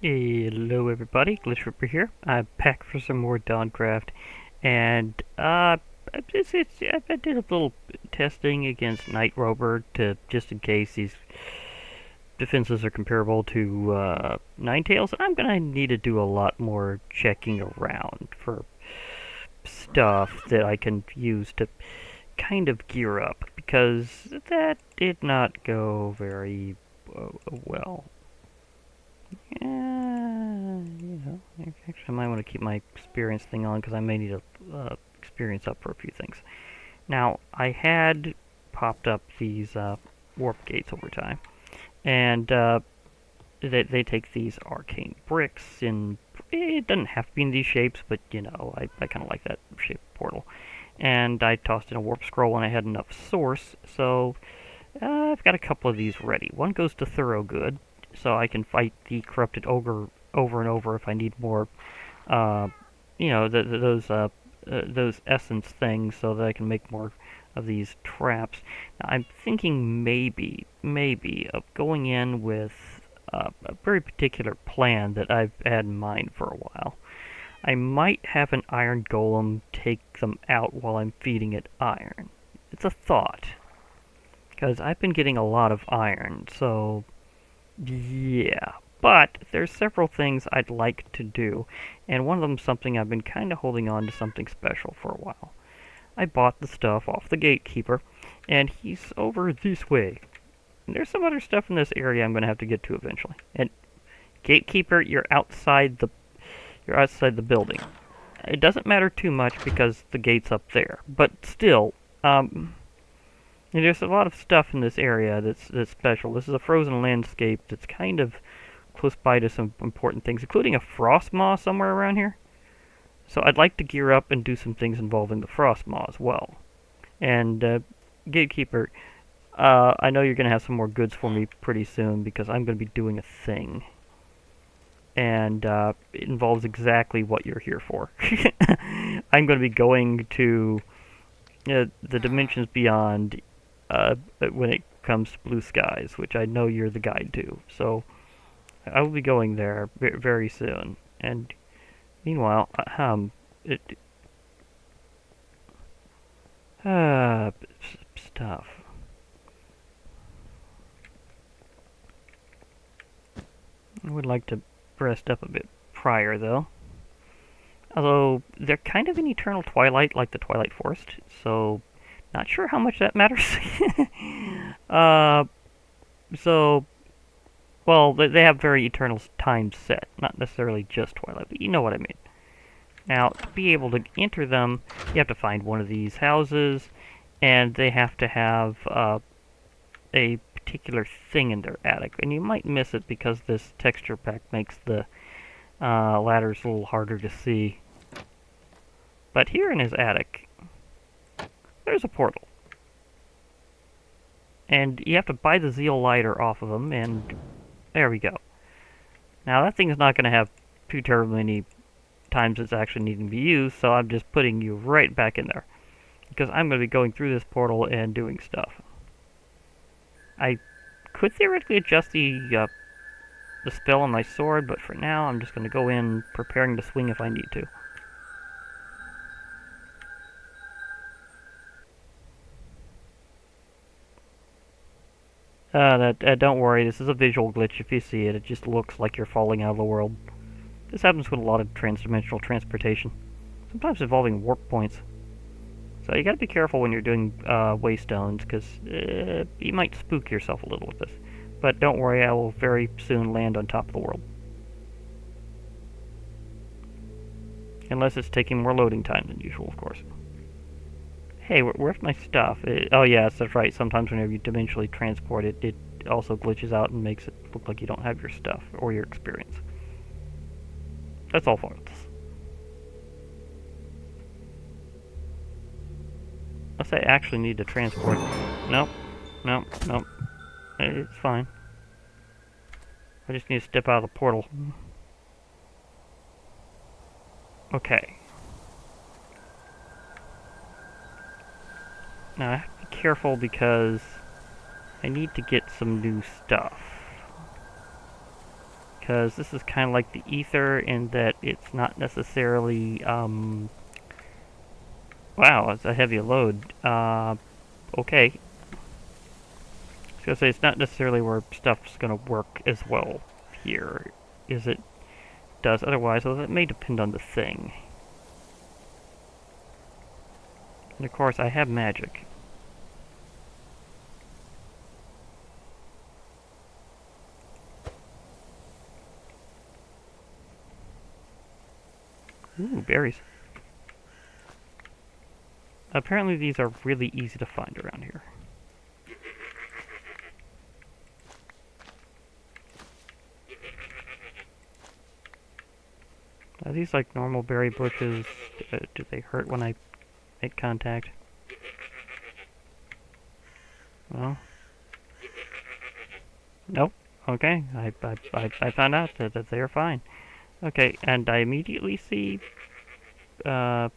Hello everybody, Glitch Ripper here. I'm back for some more Dawncraft, and I did a little testing against Night Rover to just in case these defenses are comparable to Ninetales. I'm gonna need to do a lot more checking around for stuff that I can use to kind of gear up because that did not go very well. Actually, I might want to keep my experience thing on because I may need to experience up for a few things. Now, I had popped up these warp gates over time, and they take these arcane bricks in. It doesn't have to be in these shapes, but you know, I kind of like that shape portal. And I tossed in a warp scroll when I had enough source, so I've got a couple of these ready. One goes to Thoroughgood, so I can fight the corrupted ogre over and over if I need more, uh, those essence things, so that I can make more of these traps. Now, I'm thinking maybe of going in with a very particular plan that I've had in mind for a while. I might have an iron golem take them out while I'm feeding it iron. It's a thought, because I've been getting a lot of iron, so yeah. But there's several things I'd like to do, and one of them's something I've been kind of holding on to something special for a while. I bought the stuff off the gatekeeper, and he's over this way. And there's some other stuff in this area I'm going to have to get to eventually. And gatekeeper, you're outside the building. It doesn't matter too much because the gate's up there, but still, there's a lot of stuff in this area that's special. This is a frozen landscape that's kind of close by to some important things, including a frost maw somewhere around here. So I'd like to gear up and do some things involving the frost maw as well. And gatekeeper, I know you're going to have some more goods for me pretty soon because I'm going to be doing a thing. And it involves exactly what you're here for. I'm going to be going to the dimensions beyond when it comes to blue skies, which I know you're the guide to. So I will be going there very soon. And meanwhile, it, stuff. I would like to rest up a bit prior, though. Although, they're kind of in eternal twilight, like the Twilight Forest, so not sure how much that matters. uh, so, well, they have very eternal times set, not necessarily just twilight, but you know what I mean. Now, to be able to enter them, you have to find one of these houses, and they have to have a particular thing in their attic, and you might miss it because this texture pack makes the ladders a little harder to see. But here in his attic, there's a portal. And you have to buy the Zeal lighter off of him, and there we go. Now that thing's not going to have too terribly many times it's actually needing to be used, so I'm just putting you right back in there. Because I'm going to be going through this portal and doing stuff. I could theoretically adjust the spell on my sword, but for now I'm just going to go in preparing to swing if I need to. Don't worry, this is a visual glitch. If you see it, it just looks like you're falling out of the world. This happens with a lot of transdimensional transportation, sometimes involving warp points. So you gotta be careful when you're doing waystones, because you might spook yourself a little with this. But don't worry, I will very soon land on top of the world. Unless it's taking more loading time than usual, of course. Hey, where's my stuff? Oh yes, that's right. Sometimes whenever you dimensionally transport it, it also glitches out and makes it look like you don't have your stuff or your experience. That's all false. Unless I actually need to transport. Nope. Nope. Nope. It's fine. I just need to step out of the portal. Okay. Now I have to be careful because I need to get some new stuff. because this is kind of like the ether in that it's not necessarily, wow, it's a heavy load. Okay. I was gonna say, it's not necessarily where stuff's gonna work as well here as it does otherwise, although it may depend on the thing. And of course, I have magic. Ooh, berries. Apparently these are really easy to find around here. Are these like normal berry bushes? Do they hurt when I make contact? Well, nope. Okay, I found out that they are fine. Okay, and I immediately see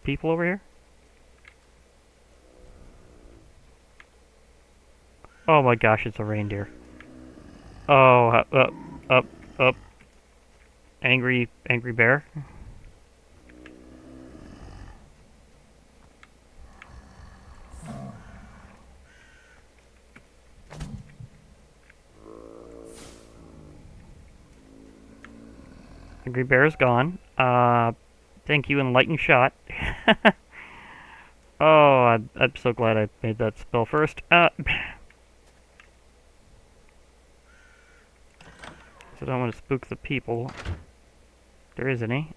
people over here. Oh my gosh, it's a reindeer. Oh, up. Angry bear. Angry bear is gone. Thank you, enlightened shot. Oh, I'm so glad I made that spell first. So I don't want to spook the people. There is any.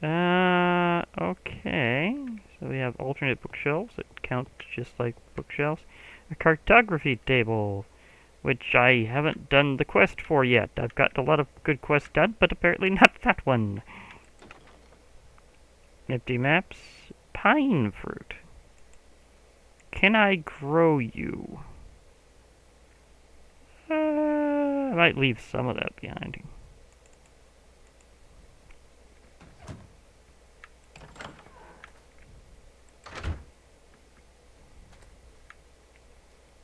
Okay. So we have alternate bookshelves that count just like bookshelves. A cartography table, which I haven't done the quest for yet. I've got a lot of good quests done, but apparently not that one. Empty maps. Pine fruit. Can I grow you? I might leave some of that behind.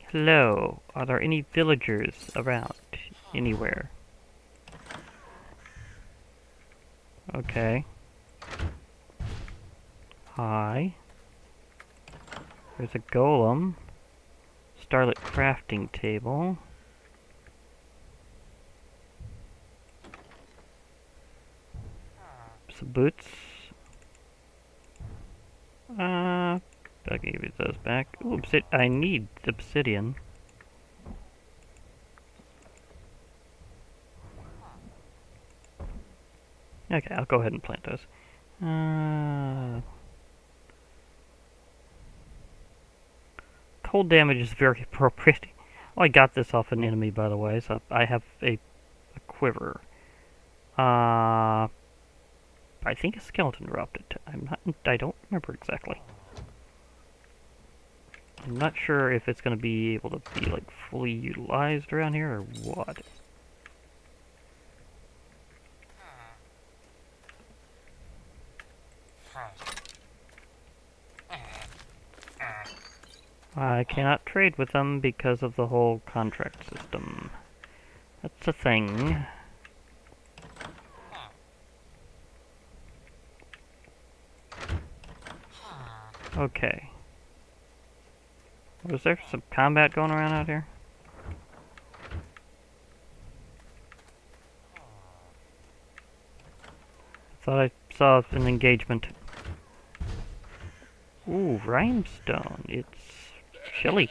Hello. Are there any villagers around anywhere? Okay. Hi. There's a golem. Starlit crafting table. Some boots. I can give you those back. Ooh, I need obsidian. Okay, I'll go ahead and plant those. Cold damage is very appropriate. Oh, I got this off an enemy, by the way, so I have a quiver. I think a skeleton dropped it. I don't remember exactly. I'm not sure if it's going to be able to be, like, fully utilized around here or what. I cannot trade with them because of the whole contract system. That's a thing. Okay. Was there some combat going around out here? I thought I saw an engagement. Ooh, rhinestone. It's chilly.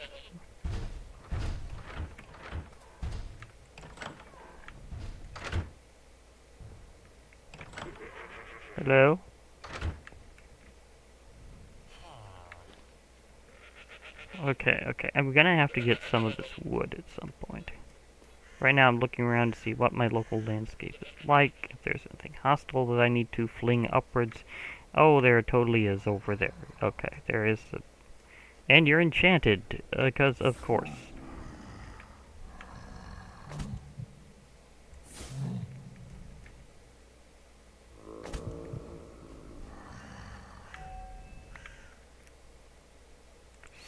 Hello? Okay. I'm gonna have to get some of this wood at some point. Right now I'm looking around to see what my local landscape is like, if there's anything hostile that I need to fling upwards. Oh, there totally is over there. Okay, there is. And you're enchanted, because of course.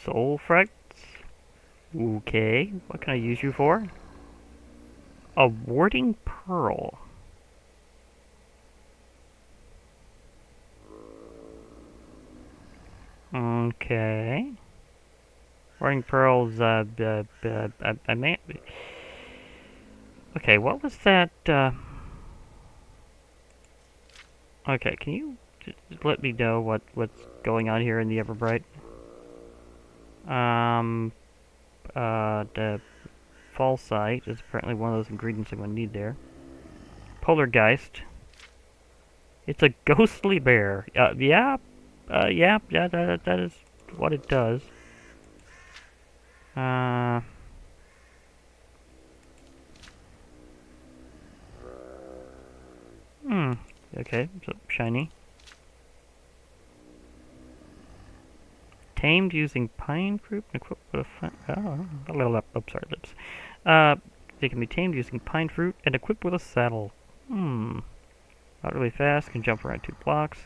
Soul fragments? Okay, what can I use you for? A warding pearl. Okay. Warding pearls, I may... Okay, what was that, Okay, can you just let me know what's going on here in the Everbright? The Fallsight is apparently one of those ingredients I'm going to need there. Poltergeist. It's a ghostly bear. Yeah, that is what it does. Hmm. Okay, so shiny. Tamed using pine fruit and equipped with a little up. Oh, sorry, lips. They can be tamed using pine fruit and equipped with a saddle. Not really fast. Can jump around 2 blocks.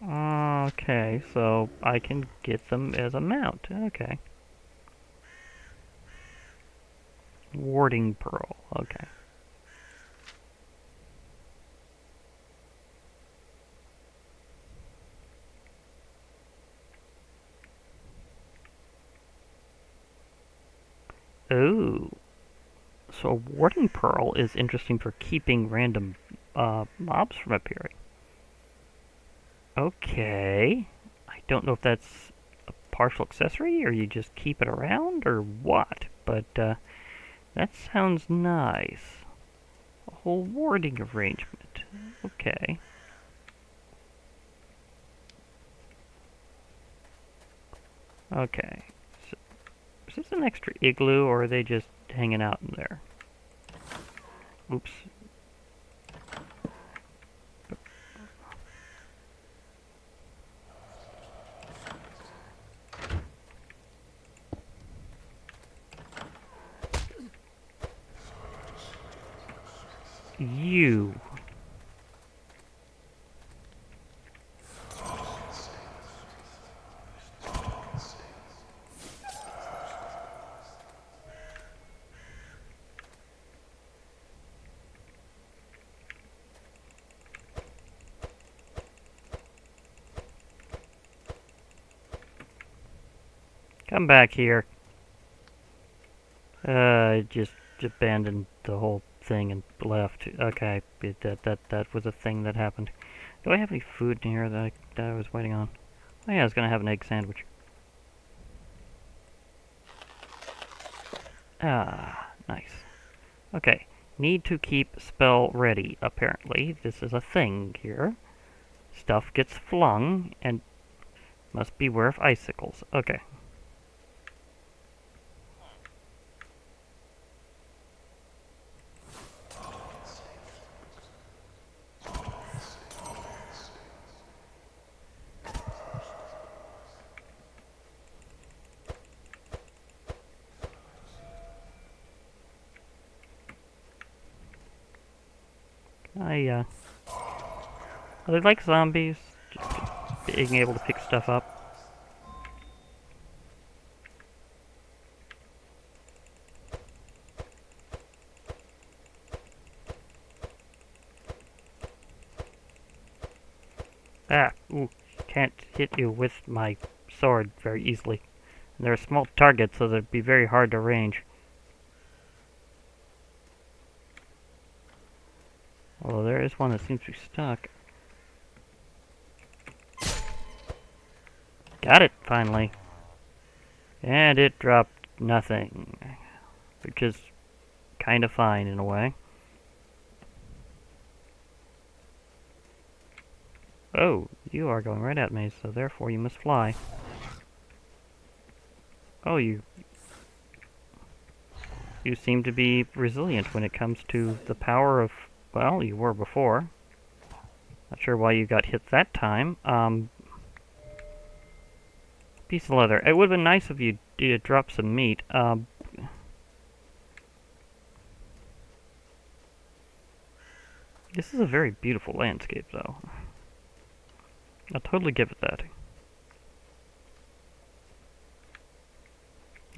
Okay, so I can get them as a mount. Okay. Warding pearl. Okay. Ooh. So a warding pearl is interesting for keeping random mobs from appearing. Okay. I don't know if that's a partial accessory or you just keep it around or what, but that sounds nice. A whole warding arrangement. Okay. Okay. So, is this an extra igloo or are they just hanging out in there? Oops. You. Come back here. I just abandoned the whole thing and left. Okay, that was a thing that happened. Do I have any food in here that I was waiting on? Oh yeah, I was gonna have an egg sandwich. Ah, nice. Okay, need to keep spell ready, apparently. This is a thing here. Stuff gets flung, and must beware of icicles. Okay. Are they like zombies? Just being able to pick stuff up? Ah, ooh, can't hit you with my sword very easily. And they're a small target, so they'd be very hard to range. Although there is one that seems to be stuck. Got it, finally. And it dropped nothing. Which is kind of fine in a way. Oh, you are going right at me, so therefore you must fly. Oh, you seem to be resilient when it comes to the power of... Well, you were before. Not sure why you got hit that time. Piece of leather. It would have been nice if you did drop some meat. This is a very beautiful landscape, though. I'll totally give it that.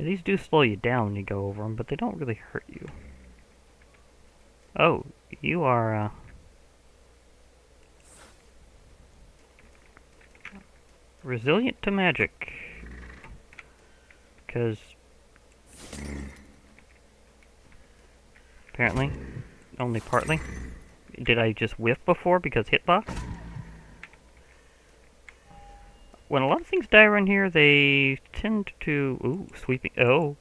Yeah, these do slow you down when you go over them, but they don't really hurt you. Oh, you are, resilient to magic. Because apparently, only partly. Did I just whiff before because hitbox? When a lot of things die around here, they tend to... Ooh, sweeping... Oh.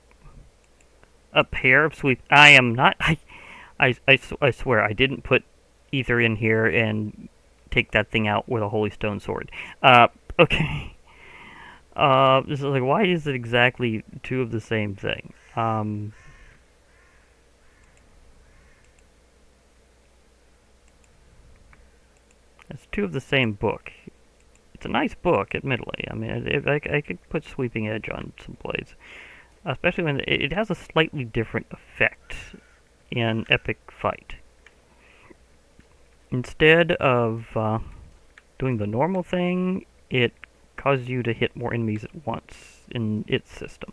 A pair of sweep... I am not... I swear, I didn't put ether in here and take that thing out with a holy stone sword. Okay. This is like, why is it exactly two of the same thing? It's two of the same book. It's a nice book, admittedly. I mean, I could put Sweeping Edge on some blades. Especially when it has a slightly different effect in Epic Fight. Instead of doing the normal thing, it causes you to hit more enemies at once in its system.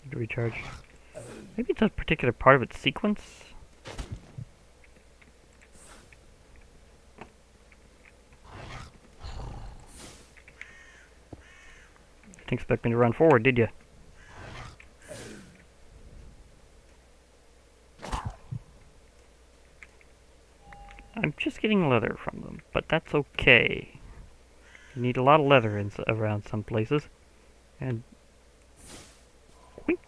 To recharge. Maybe it's a particular part of its sequence. Didn't expect me to run forward, did you? I'm just getting leather from them, but that's okay. You need a lot of leather around some places. And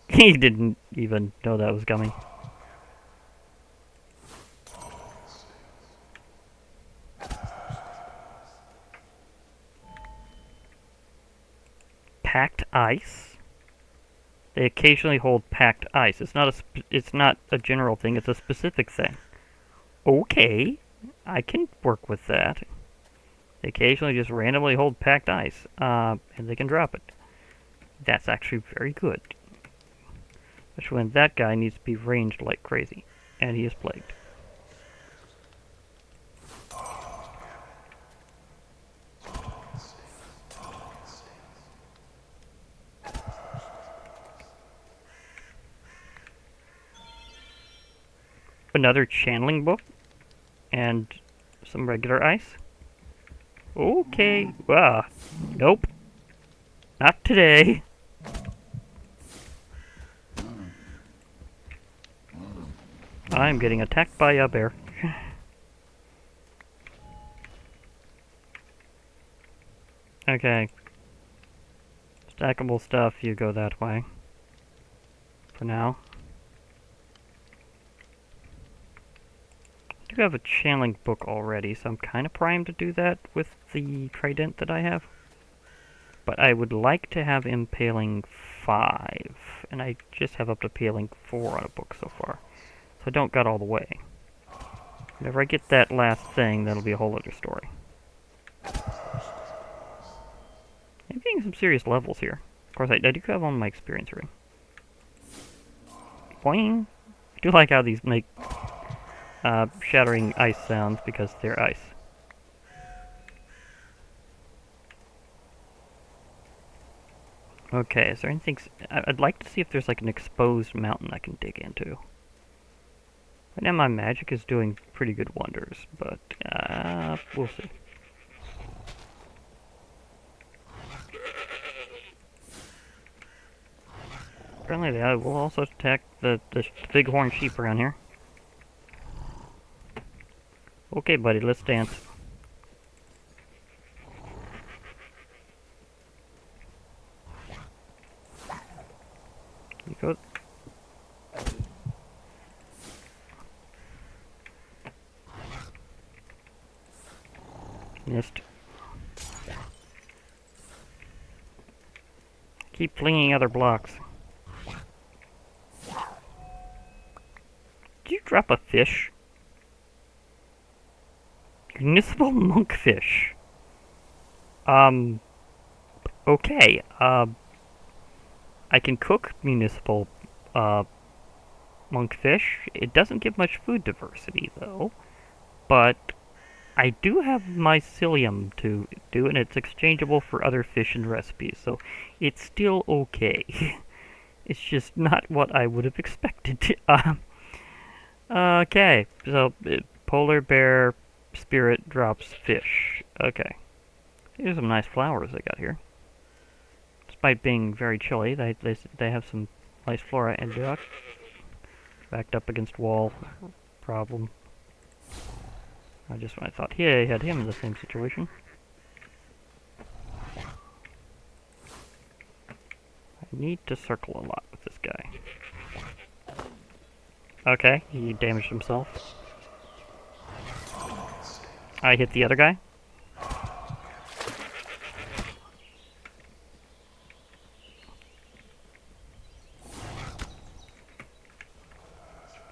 he didn't even know that was coming. Packed ice? They occasionally hold packed ice. It's not a general thing, it's a specific thing. Okay, I can work with that. They occasionally just randomly hold packed ice, and they can drop it. That's actually very good. Especially when that guy needs to be ranged like crazy. And he is plagued. Another channeling book. And some regular ice. Okay. Nope. Not today. I'm getting attacked by a bear. Okay. Stackable stuff, you go that way. For now. I do have a channeling book already, so I'm kind of primed to do that with the trident that I have. But I would like to have Impaling 5, and I just have up to Impaling 4 on a book so far. So I don't got all the way. Whenever I get that last thing, that'll be a whole other story. I'm getting some serious levels here. Of course, I do have on my experience ring. Boing! I do like how these make shattering ice sounds because they're ice. Okay, is there anything... I'd like to see if there's like an exposed mountain I can dig into. Right now my magic is doing pretty good wonders, but we'll see. Apparently they will also attack the bighorn sheep around here. Okay, buddy, let's dance. You go. Missed. Keep flinging other blocks. Did you drop a fish? Municipal monkfish. Okay. I can cook municipal monkfish. It doesn't give much food diversity, though. But I do have mycelium to do, and it's exchangeable for other fish and recipes, so it's still okay. It's just not what I would have expected. Okay, so polar bear spirit drops fish. Okay. Here's some nice flowers they got here. Despite being very chilly, they have some nice flora and duck. Backed up against wall. Problem. I just when I thought he had him in the same situation. I need to circle a lot with this guy. Okay, he damaged himself. I hit the other guy.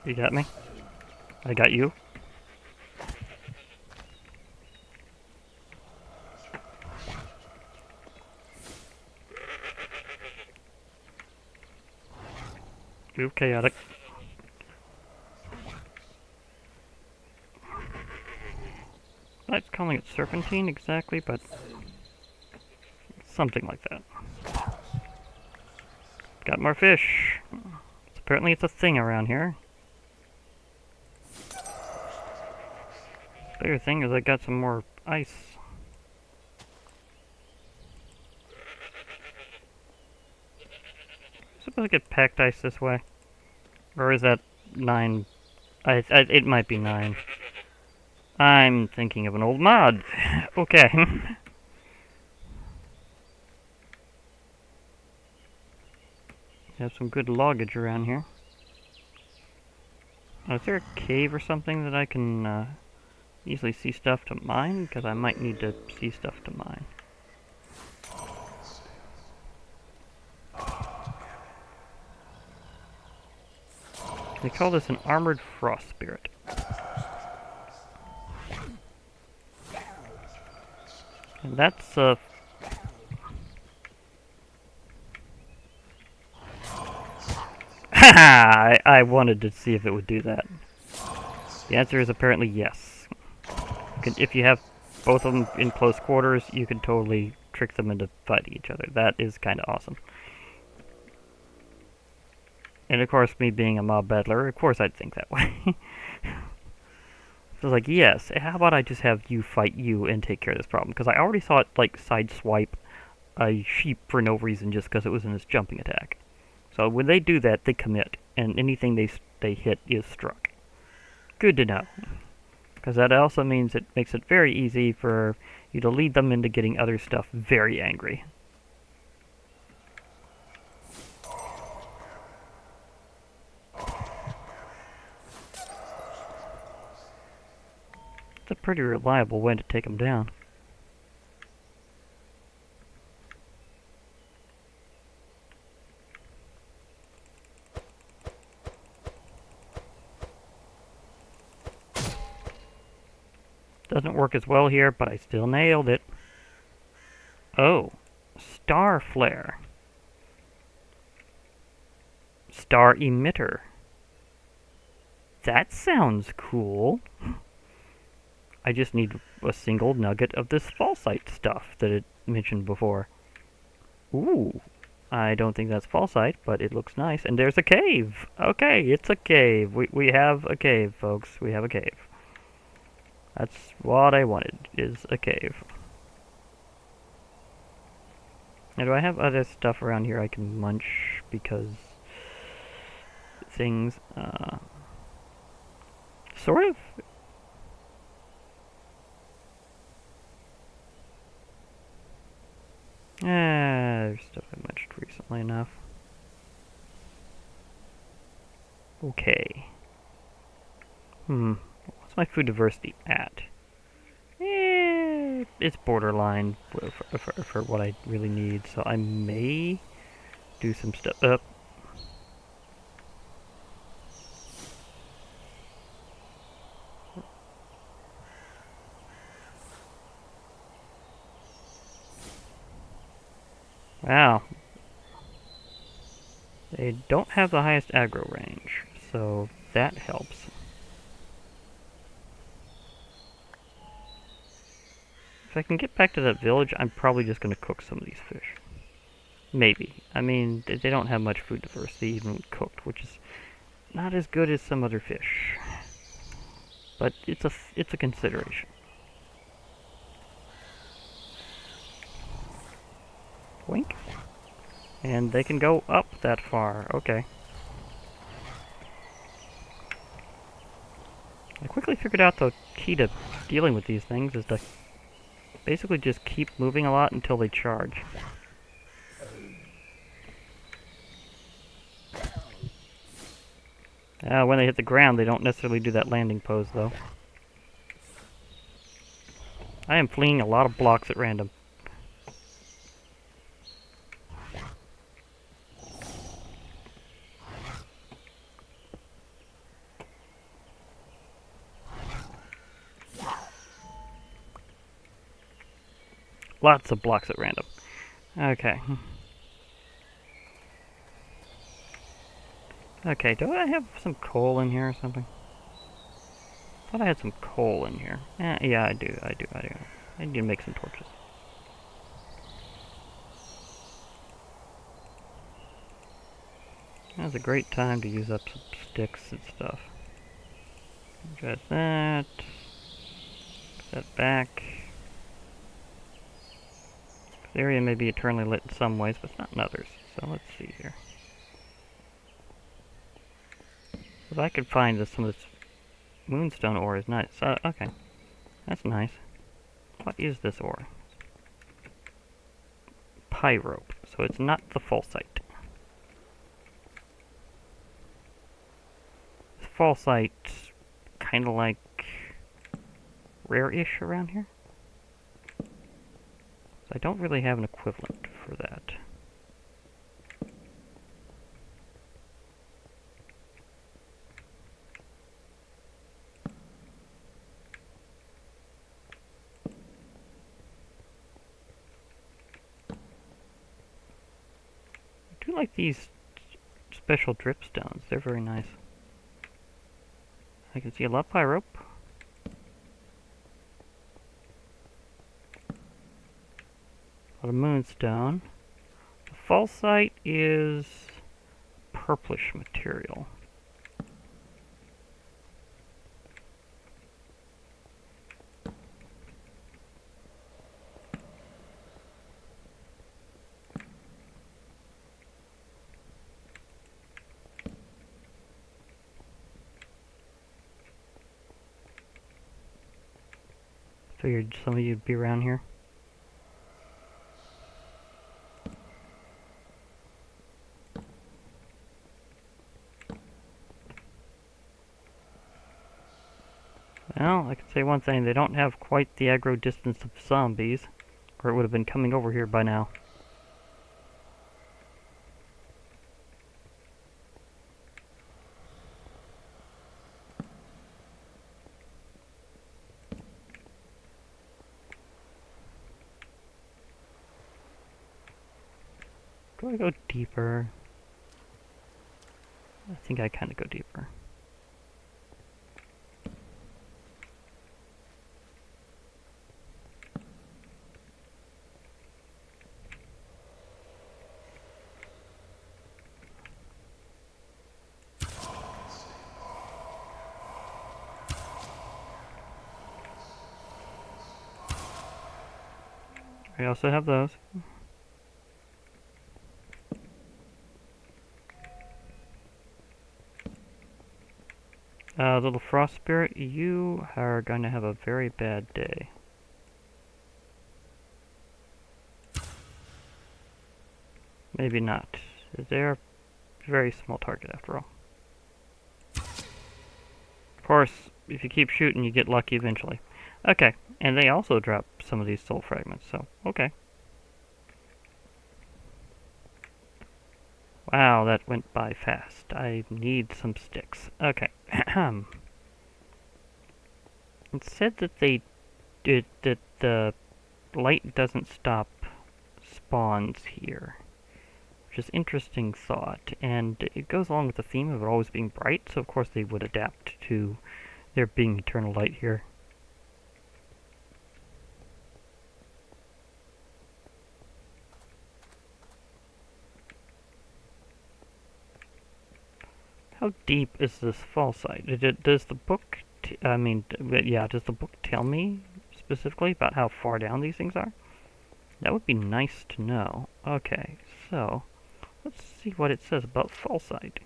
You got me? I got you. Move chaotic. I'm not calling it serpentine exactly, but something like that. Got more fish. Apparently it's a thing around here. Bigger thing is I got some more ice. Suppose I get packed ice this way? Or is that 9? It might be 9. I'm thinking of an old mod. Okay. Have some good loggage around here. Oh, is there a cave or something that I can easily see stuff to mine? Because I might need to see stuff to mine. They call this an armored frost spirit. And that's Haha! I wanted to see if it would do that. The answer is apparently yes. If you have both of them in close quarters, you can totally trick them into fighting each other. That is kind of awesome. And of course, me being a mob battler, of course I'd think that way. So I was like, yes, how about I just have you fight you and take care of this problem? Because I already saw it, like, sideswipe a sheep for no reason just because it was in its jumping attack. So when they do that, they commit, and anything they hit is struck. Good to know. Because that also means it makes it very easy for you to lead them into getting other stuff very angry. It's a pretty reliable way to take them down. Doesn't work as well here, but I still nailed it. Oh, star flare. Star emitter. That sounds cool. I just need a single nugget of this falsite stuff that it mentioned before. Ooh, I don't think that's falsite, but it looks nice. And there's a cave. Okay, it's a cave. We have a cave, folks. We have a cave. That's what I wanted, is a cave. Now, do I have other stuff around here I can munch? Because things, sort of. There's stuff I munched recently enough. Okay. What's my food diversity at? It's borderline for what I really need, so I may do some stuff up. Wow. They don't have the highest aggro range, so that helps. If I can get back to that village, I'm probably just going to cook some of these fish. Maybe. I mean, they don't have much food diversity even when cooked, which is not as good as some other fish. But it's a consideration. Wink. And they can go up that far. Okay. I quickly figured out the key to dealing with these things is to basically just keep moving a lot until they charge. When they hit the ground, they don't necessarily do that landing pose, though. I am flinging a lot of blocks at random. Lots of blocks at random. Okay. Okay, do I have some coal in here or something? I thought I had some coal in here. Yeah, I do. I need to make some torches. Now's a great time to use up some sticks and stuff. Got that. Put that back. The area may be eternally lit in some ways, but not in others. So let's see here. If I could find some of this moonstone ore is nice. Okay. That's nice. What is this ore? Pyrope. So it's not the falsite. Falsite, kind of like rare-ish around here. So I don't really have an equivalent for that. I do like these special dripstones. They're very nice. I can see a lot of pyrope. A lot of moonstone. The falsite is purplish material. Figured some of you'd be around here. Well, I can say one thing, they don't have quite the aggro distance of zombies, or it would have been coming over here by now. Do I go deeper? I think I kind of go deeper. I also have those. Little frost spirit, you are going to have a very bad day. Maybe not. They're a very small target after all. Of course, if you keep shooting, you get lucky eventually. Okay, and they also drop some of these soul fragments, so okay. Wow, that went by fast. I need some sticks. Okay. It said that that the light doesn't stop spawns here. which is interesting thought, and it goes along with the theme of it always being bright, so of course they would adapt to there being eternal light here. How deep is this fall site? Does the book, does the book tell me specifically about how far down these things are? That would be nice to know. Okay, so let's see what it says about fall site.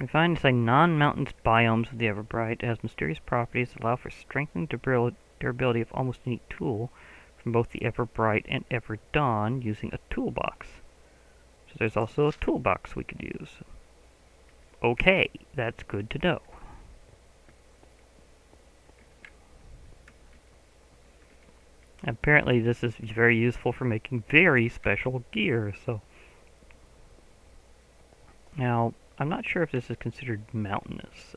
We find it's a non-mountainous biomes of the Everbright. It has mysterious properties that allow for strengthening durability of almost any tool from both the Everbright and Everdawn using a toolbox. So there's also a toolbox we could use. Okay, that's good to know. Apparently this is very useful for making very special gear, so... Now, I'm not sure if this is considered mountainous.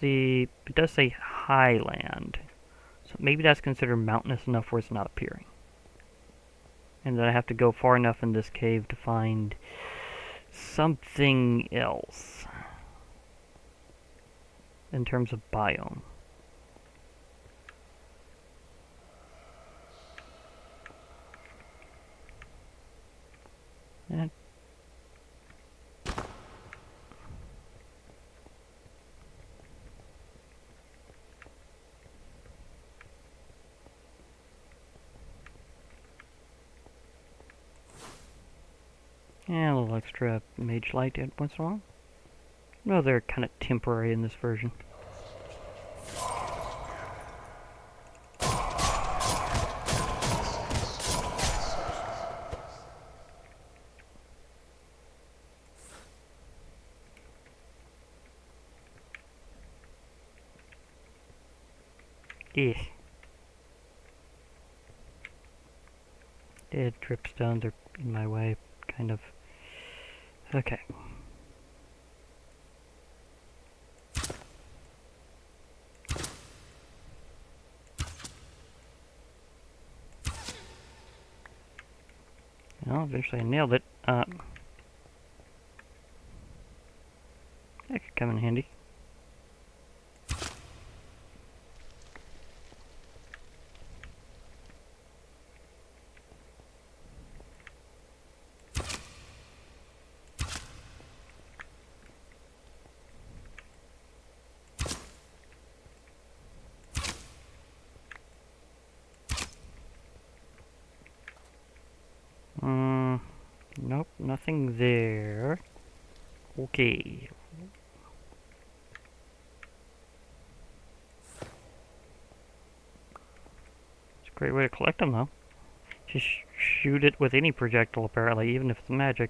It does say highland. So maybe that's considered mountainous enough where it's not appearing. And that I have to go far enough in this cave to find something else in terms of biome. And a little extra mage light once in a while. No, they're kind of temporary in this version. Yeah. Dead dripstones are in my way, kind of. Okay. Well, eventually I nailed it. That could come in handy. Nope, nothing there. Okay. It's a great way to collect them, though. Just shoot it with any projectile, apparently, even if it's magic.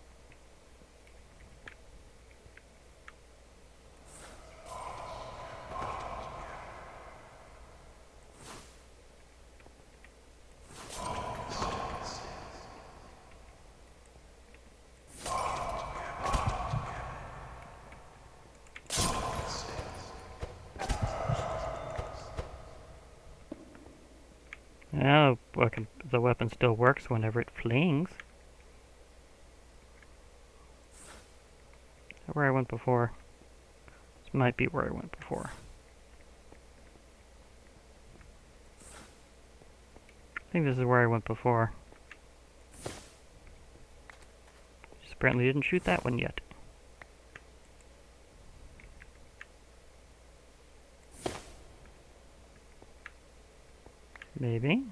Yeah, the weapon still works whenever it flings. Is that where I went before? This might be where I went before. I think this is where I went before. Just apparently didn't shoot that one yet. Maybe.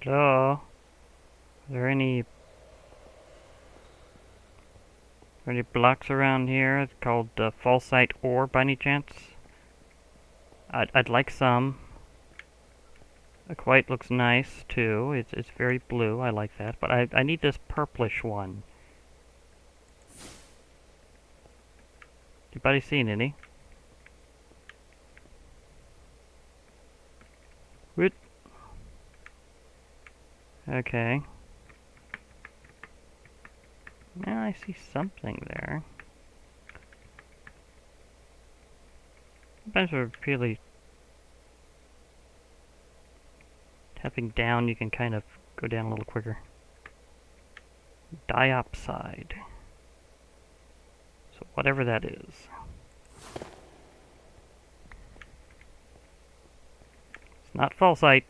Hello? Are there any blocks around here? It's called Fallsite ore by any chance? I'd like some. The white looks nice too. It's very blue. I like that. But I need this purplish one. Anybody seen any? What? Okay. Now I see something there. Sometimes we're really tapping down, you can kind of go down a little quicker. Diopside. So whatever that is. It's not falsite.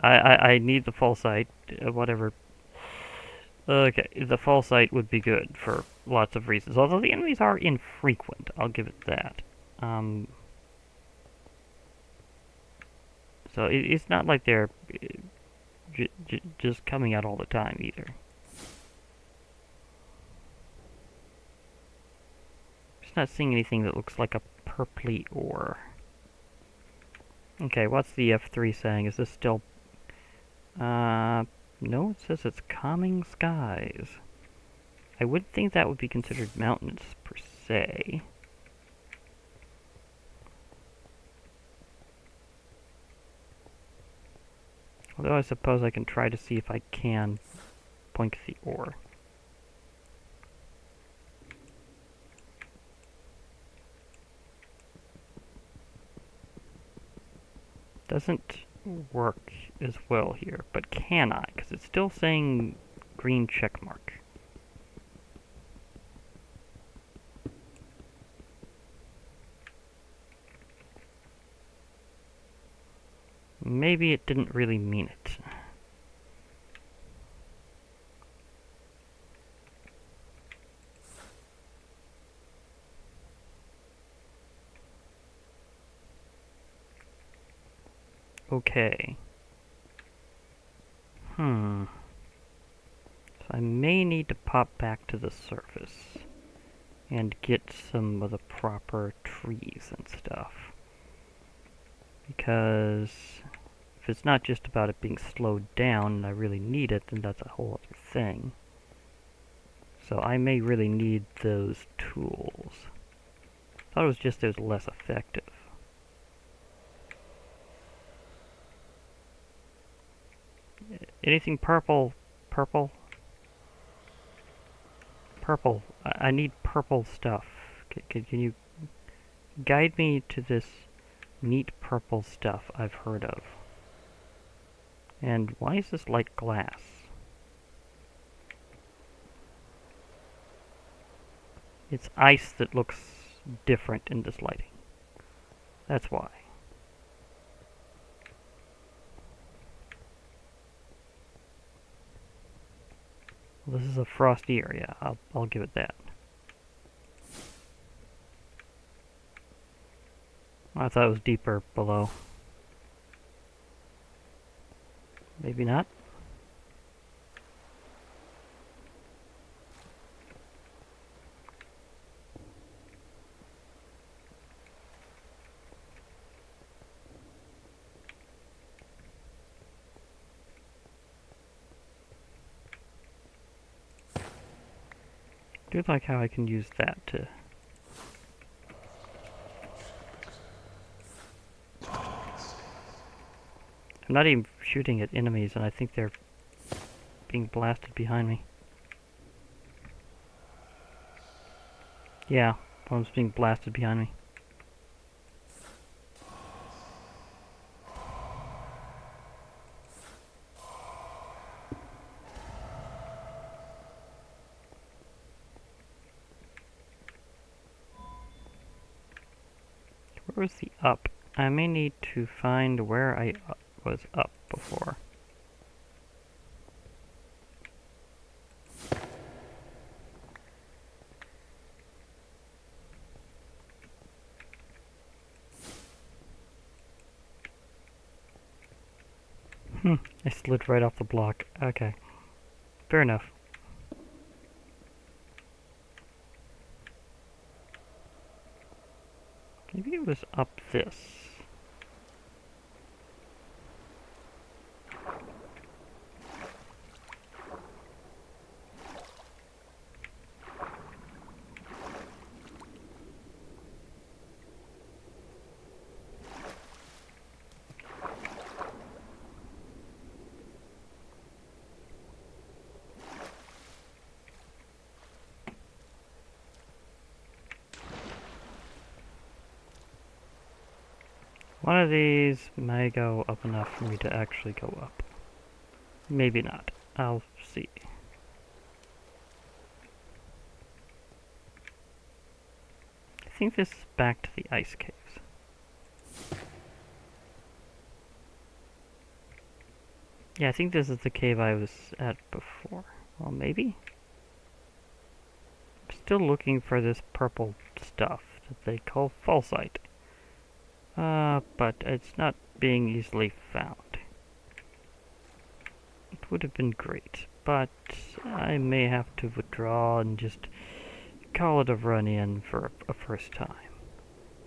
I need the falsite. Whatever. Okay, the falsite would be good for lots of reasons. Although the enemies are infrequent, I'll give it that. So it's not like they're just coming out all the time either. Just not seeing anything that looks like a purpley ore. Okay, what's the F3 saying? Is this still... no, it says it's calming skies. I would think that would be considered mountains, per se. Although I suppose I can try to see if I can point the ore. Doesn't work as well here, but can I? Because it's still saying green check mark. Maybe it didn't really mean it. Okay. So I may need to pop back to the surface and get some of the proper trees and stuff. Because if it's not just about it being slowed down and I really need it, then that's a whole other thing. So I may really need those tools. I thought it was just it was less effective. Anything purple? Purple? Purple. I need purple stuff. Can you guide me to this neat purple stuff I've heard of? And why is this like glass? It's ice that looks different in this lighting. That's why. Well, this is a frosty area. I'll give it that. I thought it was deeper below. Maybe not. I do like how I can use that to... I'm not even shooting at enemies, and I think they're being blasted behind me. Yeah, one's being blasted behind me. Where was the up? I may need to find where I was up before. I slid right off the block. Okay. Fair enough. Maybe it was up this. One of these may go up enough for me to actually go up. Maybe not. I'll see. I think this is back to the ice caves. Yeah, I think this is the cave I was at before. Well, maybe? I'm still looking for this purple stuff that they call falsite. But it's not being easily found. It would have been great, but I may have to withdraw and just call it a run-in for a first time.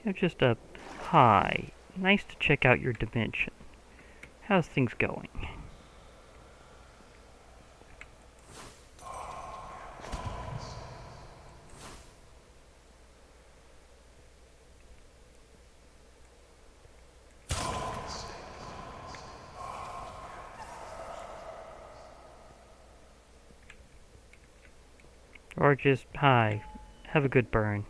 You know, just a hi. Nice to check out your dimension. How's things going? Or just, hi, have a good burn.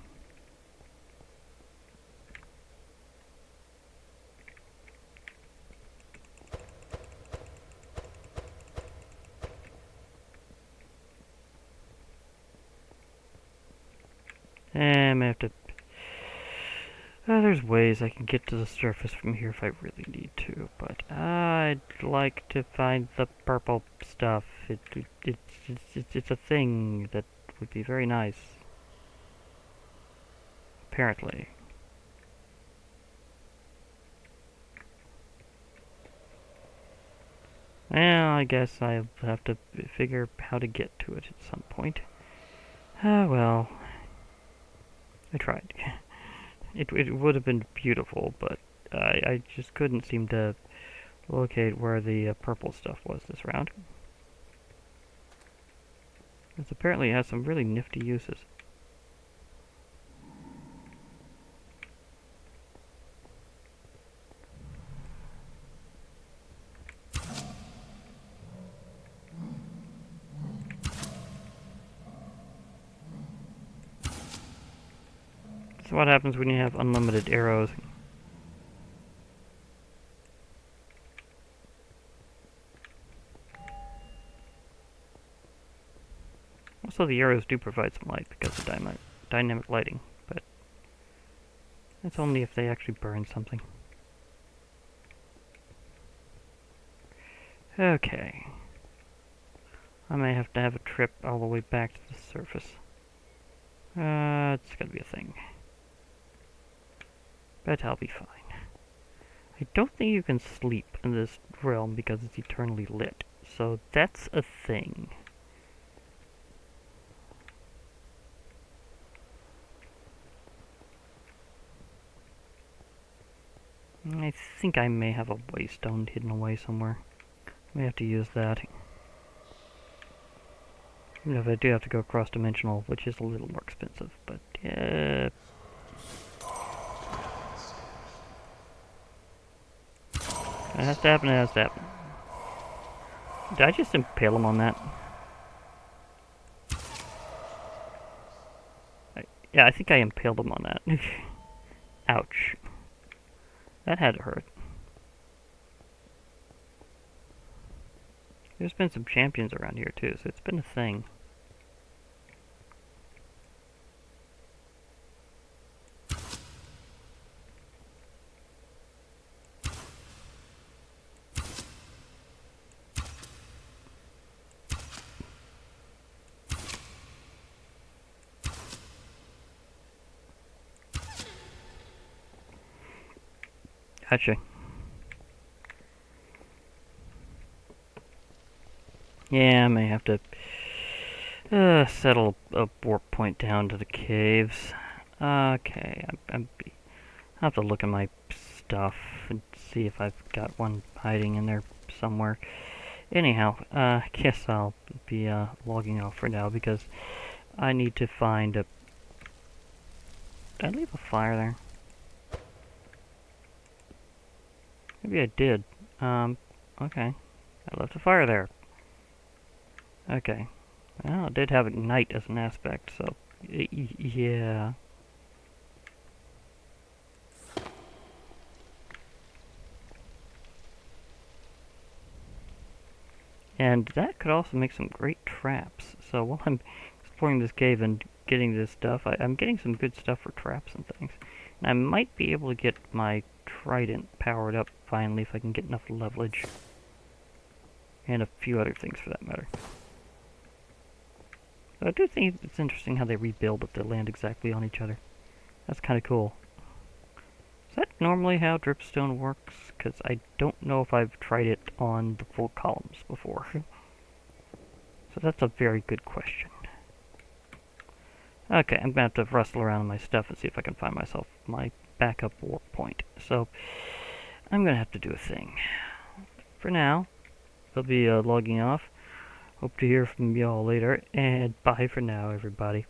I may have to... there's ways I can get to the surface from here if I really need to, but I'd like to find the purple stuff. It's a thing that would be very nice. Apparently. Well, I guess I'll have to figure how to get to it at some point. Ah, well. I tried. It would have been beautiful, but I just couldn't seem to locate where the purple stuff was this round. This apparently has some really nifty uses. So what happens when you have unlimited arrows? Also, the arrows do provide some light because of dynamic lighting, but that's only if they actually burn something. Okay. I may have to have a trip all the way back to the surface. It's gonna be a thing. But I'll be fine. I don't think you can sleep in this realm because it's eternally lit. So that's a thing. I think I may have a waystone hidden away somewhere. May have to use that. Even if I do have to go cross-dimensional, which is a little more expensive, but yeah. It has to happen, it has to happen. Did I just impale him on that? Yeah, I think I impaled him on that. Ouch. That had to hurt. There's been some champions around here too, so it's been a thing. Gotcha. Yeah, I may have to settle a warp point down to the caves. Okay, I'll have to look at my stuff and see if I've got one hiding in there somewhere. Anyhow, I guess I'll be logging off for now because I need to find a... Did I leave a fire there? Maybe I did. Okay. I left a fire there. Okay. Well, it did have night as an aspect, so... yeah. And that could also make some great traps. So while I'm exploring this cave and getting this stuff, I'm getting some good stuff for traps and things. And I might be able to get my trident powered up finally if I can get enough leverage. And a few other things for that matter. So I do think it's interesting how they rebuild if they land exactly on each other. That's kind of cool. Is that normally how dripstone works? Because I don't know if I've tried it on the full columns before. So that's a very good question. Okay, I'm going to have to rustle around in my stuff and see if I can find myself my backup warp point. So I'm going to have to do a thing. For now, I'll be logging off. Hope to hear from y'all later, and bye for now, everybody.